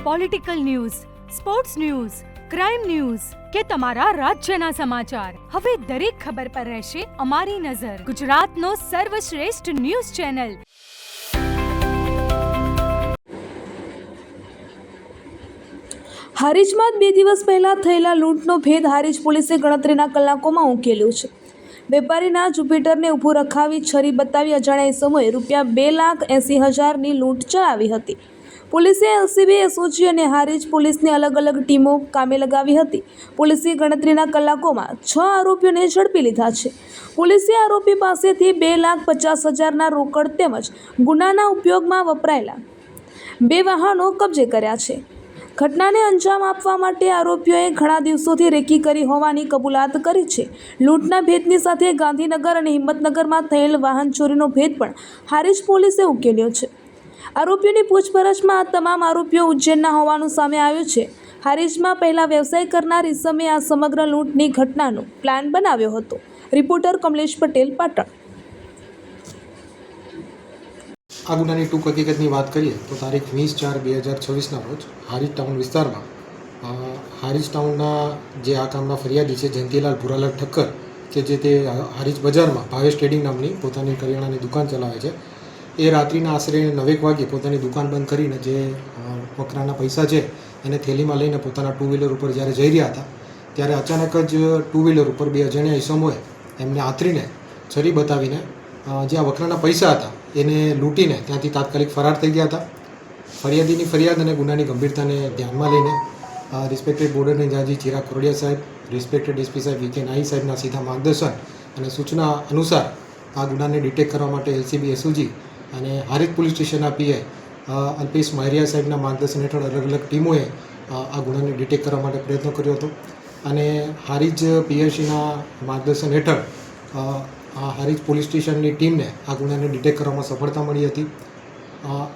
Political news, sports news, crime news કે તમારા રાજ્યના સમાચાર, હવે દરેક ખબર પર રહેશે અમારી નજર. ગુજરાતનો સર્વશ્રેષ્ઠ ન્યૂઝ ચેનલ. હારીજમાં 2 દિવસ પહેલા થયેલા લૂંટનો ભેદ હારીજ પોલીસે ગણતરીના કલાકોમાં ઉકેલ્યો છે. વેપારીના જુપિટરને ઊભું રખાવી છરી બતાવી અજાણ્યા ઇસમોએ ₹2,80,000ની લૂંટ ચલાવી હતી. પોલીસે એલસીબી, એસઓજી અને હારીજ પોલીસની અલગ-અલગ ટીમો કામે લગાવી હતી. પોલીસે ગણતરીના કલાકોમાં 6 આરોપીઓને ઝડપી લીધા છે. પોલીસે આરોપી પાસેથી ₹2,50,000ના રોકડ તેમજ ગુનાના ઉપયોગમાં વપરાયેલા 2 વાહનો કબજે કર્યા છે. ઘટનાને અંજામ આપવા માટે આરોપીઓએ ઘણા દિવસોથી રેકી કરી હોવાની કબૂલાત કરી છે. લૂંટના ભેદની સાથે ગાંધીનગર અને હિંમતનગરમાં થયેલ વાહન ચોરીનો ભેદ પણ હારીજ પોલીસે ઉકેલ્યો છે. આરોપીઓની પૂછપરછમાં આ તમામ આરોપીઓ ઉજ્જૈનના હોવાનું સામે આવ્યું છે. હારીજમાં પહેલા વ્યવસાય કરનાર ઇસમે આ સમગ્ર લૂંટની ઘટનાનો પ્લાન બનાવ્યો હતો. રિપોર્ટર કમલેશ પટેલ, પાટણ. આ ગુનાની ટૂંક હકીકતની વાત કરીએ તો તારીખ 20/4/2026ના રોજ હારીજ ટાઉન વિસ્તારમાં હારીજ ટાઉનના જે આ કામના ફરિયાદી છે જયંતિલાલ ભુરાલાલ ઠક્કર કે જે તે હારીજ બજારમાં ભાવેશ ટ્રેડિંગ નામની પોતાની કરિયાણાની દુકાન ચલાવે છે, એ રાત્રિના આશરે 9 વાગે પોતાની દુકાન બંધ કરીને જે વકરાના પૈસા છે એને થેલીમાં લઈને પોતાના 2 વ્હીલર ઉપર જ્યારે જઈ રહ્યા હતા ત્યારે અચાનક જ 2 વ્હીલર ઉપર 2 અજાણ્યા ઇસમોએ એમને આથરીને છરી બતાવીને જે આ વકરાના પૈસા હતા એને લૂંટીને ત્યાંથી તાત્કાલિક ફરાર થઈ ગયા હતા. ફરિયાદીની ફરિયાદ અને ગુનાની ગંભીરતાને ધ્યાનમાં લઈને respected border incharge Chirag Koradia સાહેબ, રિસ્પેક્ટેડ એસપી સાહેબ વી કે નાઈ સાહેબના સીધા માર્ગદર્શન અને સૂચના અનુસાર આ ગુનાને ડિટેક્ટ કરવા માટે એલસીબી, એસઓજી અને હારીજ પોલીસ સ્ટેશનના પીઆઈ અલ્પેશ મારિયા સાહેબના માર્ગદર્શન હેઠળ અલગ-અલગ ટીમોએ આ ગુનાને ડિટેક્ટ કરવા માટે પ્રયત્ન કર્યો હતો અને હારીજ પીએસસીના માર્ગદર્શન હેઠળ હારીજ પોલીસ સ્ટેશનની ટીમને આ ગુનાને ડિટેક્ટ કરવામાં સફળતા મળી હતી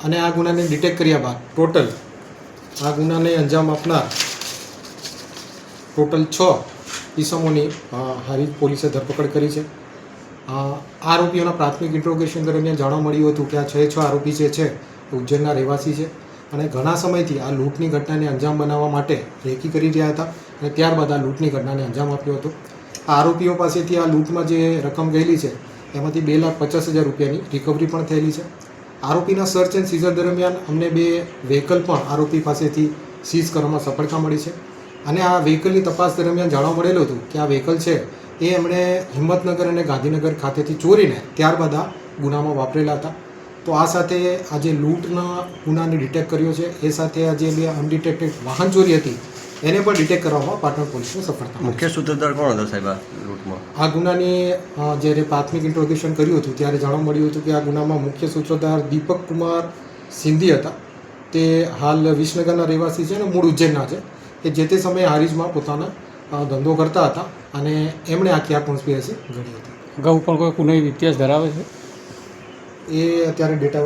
અને આ ગુનાને ડિટેક્ટ કર્યા બાદ ટોટલ આ ગુનાને અંજામ આપનાર ટોટલ 6 ઇસમોની હારીજ પોલીસે ધરપકડ કરી છે. આરોપીઓના પ્રાથમિક ઇન્ટ્રોગેશન દરમિયાન જાણવા મળ્યું હતું કે આ 6 આરોપી જે છે ઉજ્જૈનના રહેવાસી છે અને ઘણા સમયથી આ લૂંટની ઘટનાને અંજામ બનાવવા માટે રેકી કરી રહ્યા હતા અને ત્યારબાદ આ લૂંટની ઘટનાને અંજામ આપ્યો હતો. આરોપીઓ પાસેથી આ લૂંટમાં જે રકમ ગયેલી છે એમાંથી ₹2,50,000ની રિકવરી પણ થયેલી છે. આરોપીના સર્ચ એન્ડ સીઝર દરમિયાન અમને 2 વ્હીકલ પણ આરોપી પાસેથી સીઝ કરવામાં સફળતા મળી છે અને આ વ્હીકલની તપાસ દરમિયાન જાણવા મળેલું હતું કે આ વ્હીકલ છે એ એમણે હિંમતનગર અને ગાંધીનગર ખાતેથી ચોરીને ત્યારબાદ આ ગુનામાં વાપરેલા હતા. તો આ સાથે આ જે લૂંટના ગુનાને ડિટેક્ટ કર્યો છે એ સાથે આ જે 2 અનડિટેક્ટેડ વાહન ચોરી હતી એને પણ ડિટેક્ટ કરવામાં પાટણ પોલીસને સફળતા. મુખ્ય સૂત્રધાર કોણ હતો સાહેબ આ લૂંટમાં? આ ગુનાની જ્યારે પ્રાથમિક ઇન્ટ્રોગેશન કર્યું હતું ત્યારે જાણવા મળ્યું હતું કે આ ગુનામાં મુખ્ય સૂત્રધાર દીપક કુમાર સિંધી હતા. તે હાલ વિસનગરના રહેવાસી છે અને મૂળ ઉજ્જૈનના છે. એ જે તે સમયે હારીજમાં પોતાના ધંધો કરતા હતા અને એમણે આખી આ કોન્સ્પિરસી ઘડી હતી. અગાઉ પણ કોઈ ગુનાહિત ઇતિહાસ ધરાવે છે? એ અત્યારે ડેટા